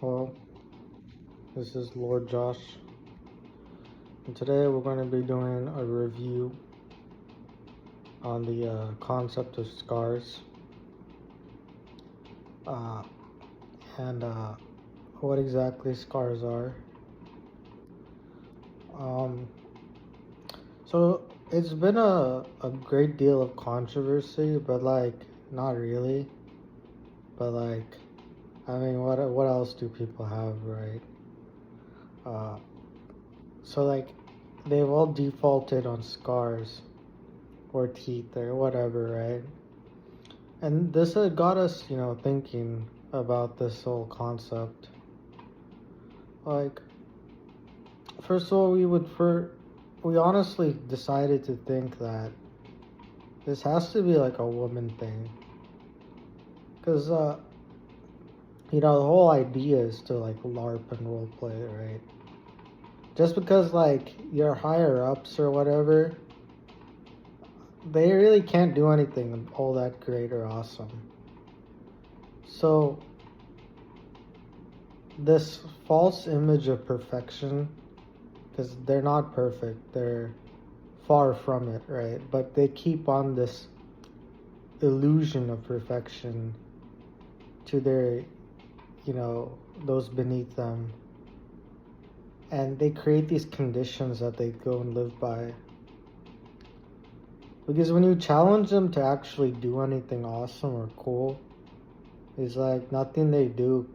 Hello, this is Lord Josh, and today we're going to be doing a review on the concept of scars uh, and what exactly scars are. Um, so it's been a great deal of controversy, but not really. But I mean, what else do people have, right? Uh, so they've all defaulted on scars or teeth or whatever, right? And this got us, thinking about this whole concept. Like, first of all, we honestly decided to think that this has to be like a woman thing, because the whole idea is to like LARP and roleplay, right? Just because like your higher ups or whatever, they really can't do anything all that great or awesome. So this false image of perfection, because they're not perfect, they're far from it, right? But they keep on this illusion of perfection to their, those beneath them. And they create these conditions that they go and live by. Because when you challenge them to actually do anything awesome or cool, it's like nothing they do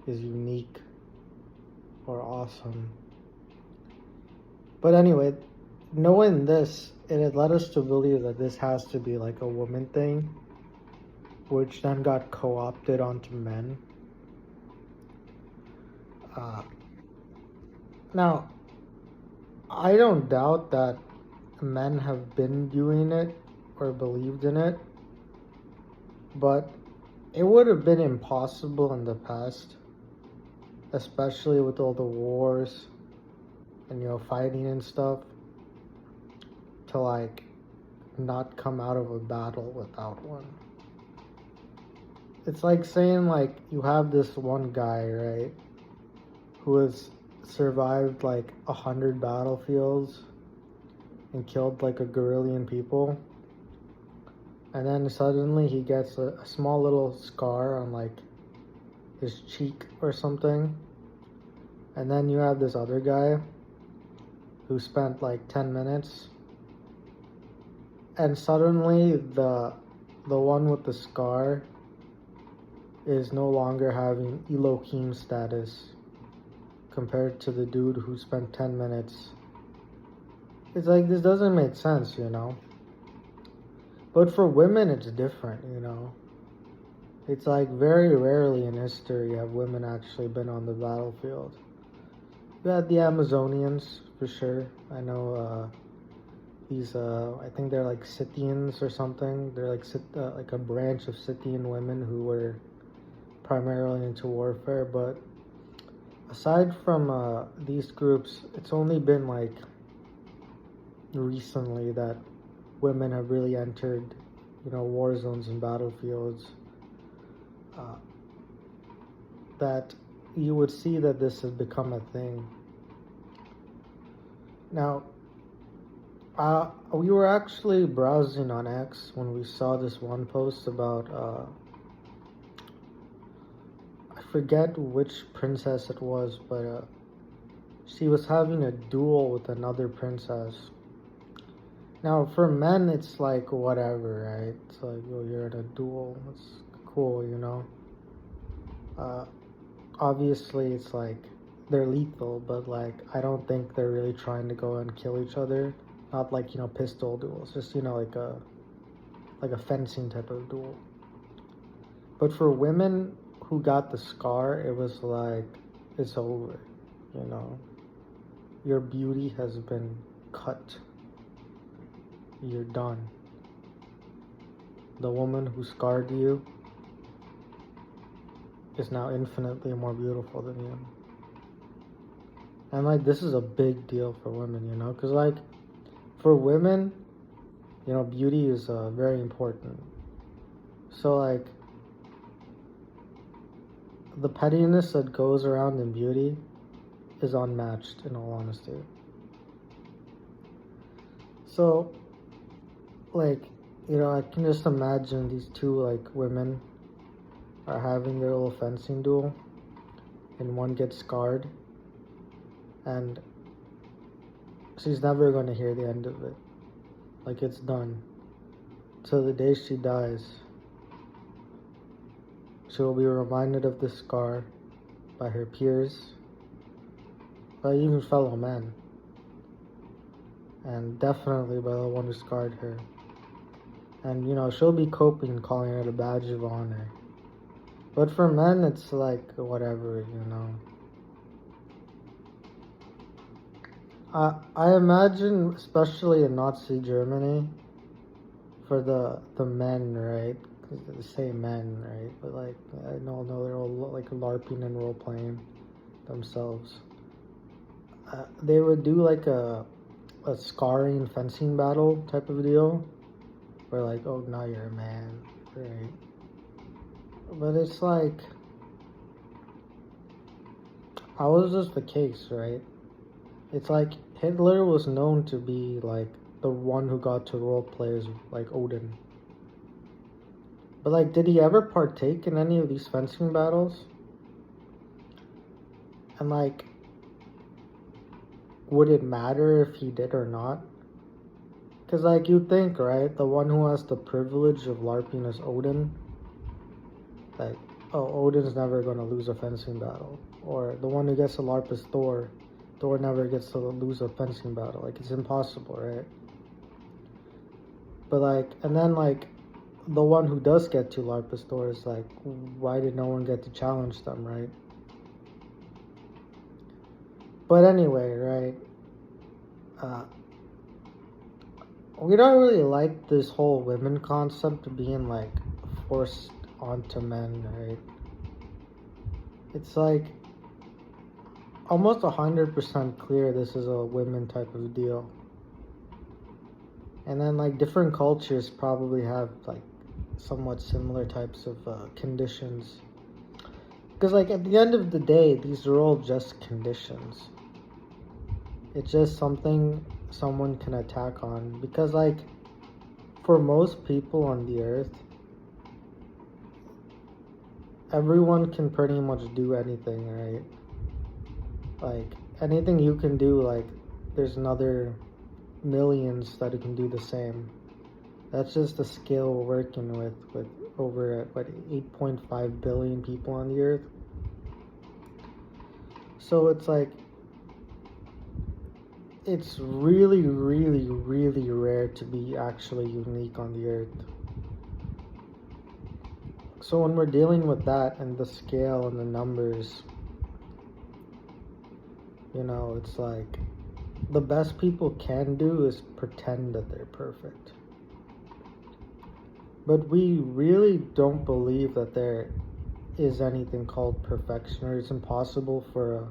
is unique or awesome. But anyway, knowing this, it had led us to believe that this has to be like a woman thing, which then got co-opted onto men. Now, I don't doubt that men have been doing it or believed in it, but it would have been impossible in the past, especially with all the wars and fighting and stuff, to not come out of a battle without one. It's like saying you have this one guy, right, who has survived 100 battlefields and killed a guerrillion people, and then suddenly he gets a small little scar on his cheek or something, and then you have this other guy who spent 10 minutes, and suddenly the one with the scar is no longer having Elohim status compared to the dude who spent 10 minutes. It's this doesn't make sense, But for women, it's different, It's very rarely in history have women actually been on the battlefield. You had the Amazonians, for sure. I know these, I think they're Scythians or something. They're a branch of Scythian women who were primarily into warfare. But aside from these groups, it's only been recently that women have really entered, war zones and battlefields. That you would see that this has become a thing. Now, we were actually browsing on X when we saw this one post about, I forget which princess it was, but she was having a duel with another princess. Now, for men, it's whatever, right? It's you're in a duel. It's cool, Obviously, it's they're lethal, but I don't think they're really trying to go and kill each other. Not pistol duels, just like a fencing type of duel. But for women who got the scar, it was it's over, Your beauty has been cut. You're done. The woman who scarred you is now infinitely more beautiful than you. And this is a big deal for women, because for women, beauty is very important. So the pettiness that goes around in beauty is unmatched, in all honesty. So, like, I can just imagine these two, like, women are having their little fencing duel, and one gets scarred, and she's never going to hear the end of it. Like, it's done. Till the day she dies, she will be reminded of this scar by her peers, by even fellow men, and definitely by the one who scarred her. And, she'll be coping, calling it a badge of honor. But for men, it's like, whatever, I imagine, especially in Nazi Germany, for the men, right? Because they say men, right? But, like, I know they're all, like, LARPing and role-playing themselves. They would do, like, a scarring fencing battle type of deal. Where, like, oh, now you're a man, right? But it's like, how was this the case, right? It's like Hitler was known to be, like, the one who got to role play as, like, Odin. But, like, did he ever partake in any of these fencing battles? And, like, would it matter if he did or not? Because, like, you'd think, right, the one who has the privilege of LARPing is Odin. Like, oh, Odin's never going to lose a fencing battle. Or the one who gets to LARP is Thor. Thor never gets to lose a fencing battle. Like, it's impossible, right? But, like, and then, like, the one who does get to LARP is Thor is like, why did no one get to challenge them, right? But anyway, right? We don't really like this whole women concept being, like, forced onto men, right? It's like almost 100% clear this is a women type of deal. And then, like, different cultures probably have, like, somewhat similar types of conditions. Because, like, at the end of the day, these are all just conditions. It's just something someone can attack on. Because, like, for most people on the earth, everyone can pretty much do anything, right? Like, anything you can do, like, there's another millions that can do the same. That's just the scale we're working with over, 8.5 billion people on the earth. So it's like, it's really, really, really rare to be actually unique on the earth. So when we're dealing with that and the scale and the numbers, it's like, the best people can do is pretend that they're perfect. But we really don't believe that there is anything called perfection, or it's impossible for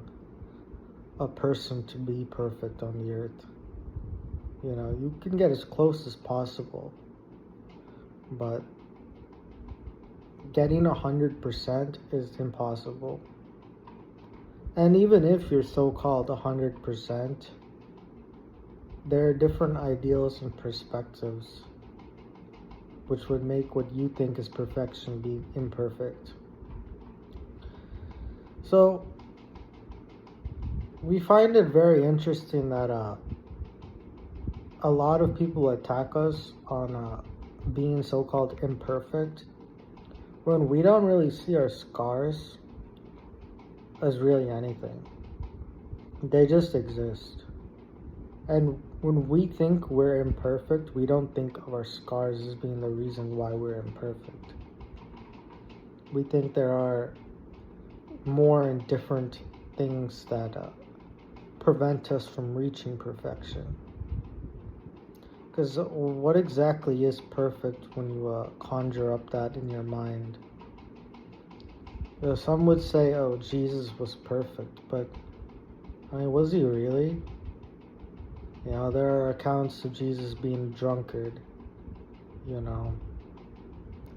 a person to be perfect on the earth. You can get as close as possible, but getting 100% is impossible. And even if you're so-called 100%, there are different ideals and perspectives which would make what you think is perfection be imperfect. So we find it very interesting that a lot of people attack us on being so-called imperfect, when we don't really see our scars as really anything. They just exist. And when we think we're imperfect, we don't think of our scars as being the reason why we're imperfect. We think there are more and different things that prevent us from reaching perfection. Because what exactly is perfect when you conjure up that in your mind? Some would say, oh, Jesus was perfect, but I mean, was he really? There are accounts of Jesus being a drunkard.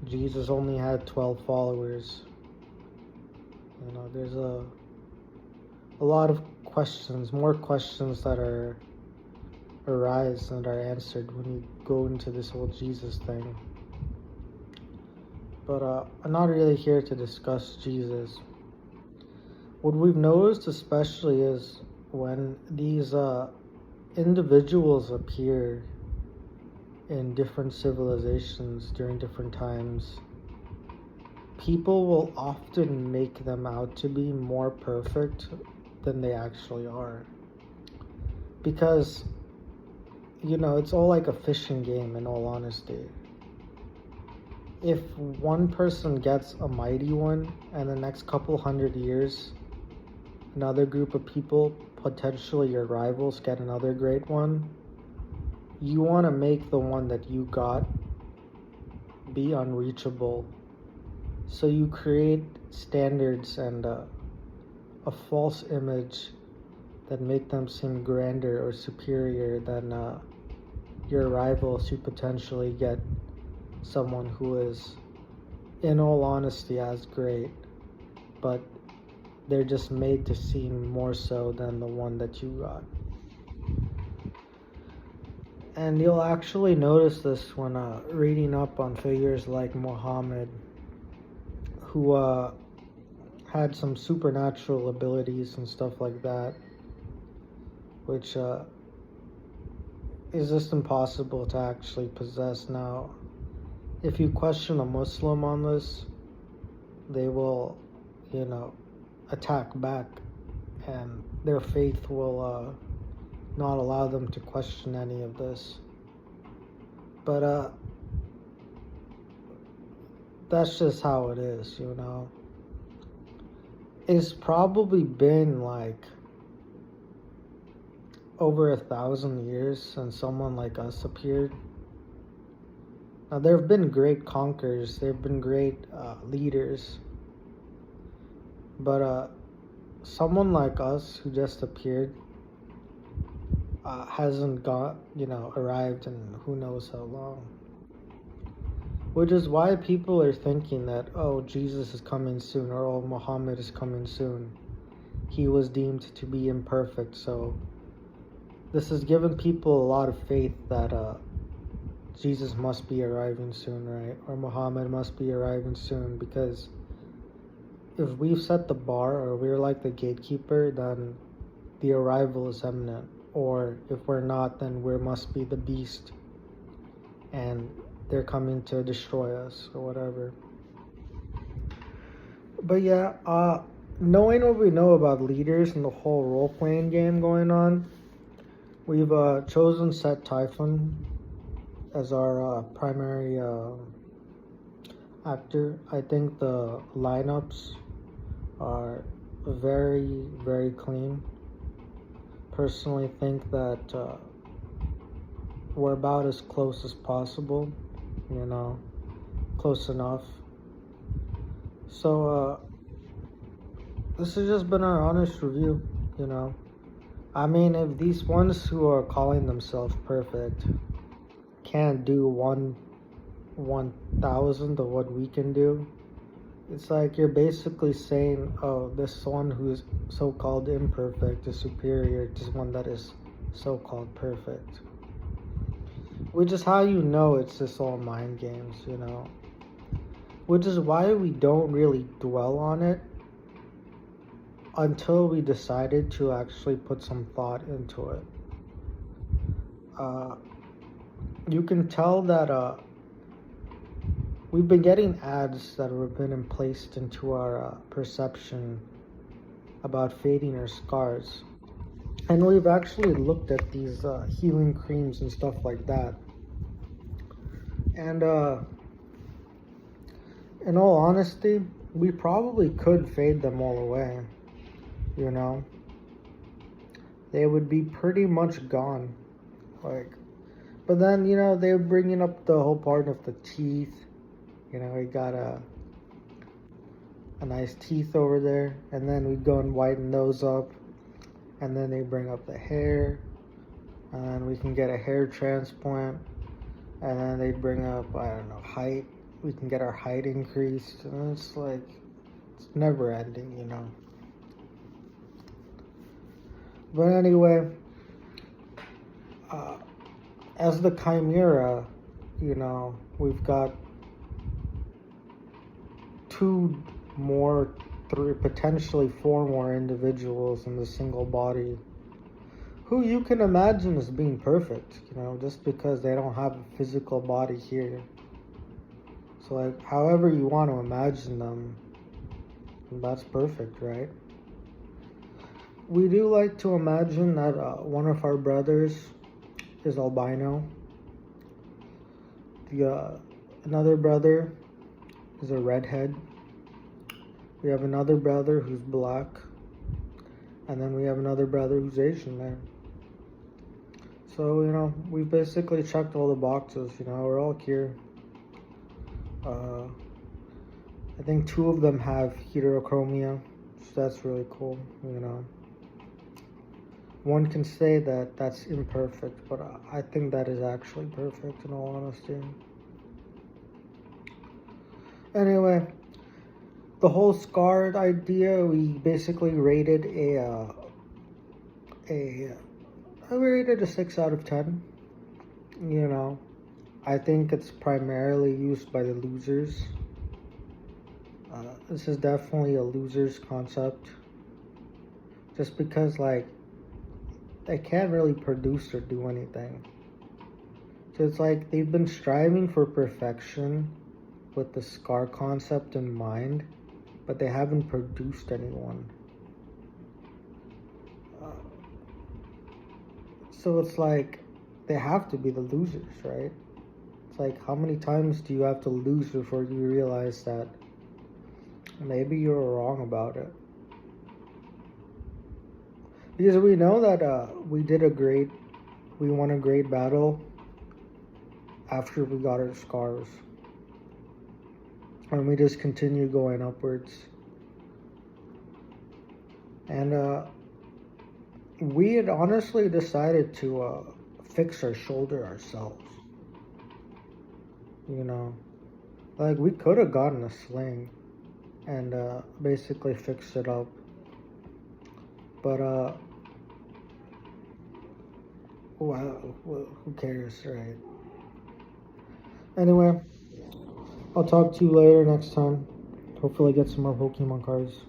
Jesus only had 12 followers. You know, there's a lot of questions, more questions that arise and are answered when you go into this whole Jesus thing. But I'm not really here to discuss Jesus. What we've noticed especially is when these individuals appear in different civilizations during different times, people will often make them out to be more perfect than they actually are. Because, you know, it's all like a fishing game in all honesty. If one person gets a mighty one and the next couple 100 years, another group of people, potentially your rivals, get another great one, you want to make the one that you got be unreachable. So you create standards and a false image that make them seem grander or superior than your rivals who potentially get someone who is, in all honesty, as great, but they're just made to seem more so than the one that you got. And you'll actually notice this when reading up on figures like Muhammad, who had some supernatural abilities and stuff like that, which is just impossible to actually possess. Now, if you question a Muslim on this, they will, you know, attack back, and their faith will not allow them to question any of this. But that's just how it is, you know. It's probably been like over 1,000 years since someone like us appeared. Now, there have been great conquerors, there have been great leaders, but someone like us who just appeared hasn't arrived in who knows how long. Which is why people are thinking that, oh, Jesus is coming soon, or oh, Muhammad is coming soon. He was deemed to be imperfect, so this has given people a lot of faith that Jesus must be arriving soon, right? Or Muhammad must be arriving soon, because if we've set the bar, or we're like the gatekeeper, then the arrival is imminent. Or if we're not, then we must be the beast, and they're coming to destroy us, or whatever. But yeah, knowing what we know about leaders and the whole role-playing game going on, we've chosen Set Typhon as our primary actor. I think the lineups are very, very clean. Personally think that we're about as close as possible, you know, close enough. So this has just been our honest review, you know. I mean, if these ones who are calling themselves perfect can't do 1/1000 of what we can do, it's like you're basically saying, oh, this one who's so-called imperfect is superior to one that is so-called perfect. Which is how you know it's just all mind games, you know. Which is why we don't really dwell on it until we decided to actually put some thought into it. You can tell that we've been getting ads that have been placed into our perception about fading our scars. And we've actually looked at these healing creams and stuff like that. And in all honesty, we probably could fade them all away, you know. They would be pretty much gone. But then, you know, they're bringing up the whole part of the teeth. You know, we got a nice teeth over there, and then we go and whiten those up, and then they bring up the hair, and then we can get a hair transplant, and then they bring up, I don't know, height. We can get our height increased, and it's like, It's never ending, you know. But anyway, uh, as the Chimera, you know, we've got two more, three, potentially four more individuals in the single body who you can imagine as being perfect, you know, just because they don't have a physical body here. So, like, however you want to imagine them, that's perfect, right? We do like to imagine that one of our brothers is albino. Another brother is a redhead. We have another brother who's black. And then we have another brother who's Asian there. So, you know, we basically checked all the boxes, you know, we're all here. I think two of them have heterochromia, so that's really cool, you know. One can say that that's imperfect, but I think that is actually perfect in all honesty. Anyway, the whole scarred idea, we basically rated I rated a 6 out of 10. You know, I think it's primarily used by the losers. This is definitely a loser's concept. Just because, like, they can't really produce or do anything. So it's like they've been striving for perfection with the scar concept in mind, but they haven't produced anyone. So it's like they have to be the losers, right? It's like, how many times do you have to lose before you realize that maybe you're wrong about it? Because we know that we won a great battle after we got our scars. And we just continue going upwards. And we had honestly decided to fix our shoulder ourselves. You know, like, we could have gotten a sling and basically fixed it up. But wow, who cares, right? Anyway, I'll talk to you later next time. Hopefully get some more Pokemon cards.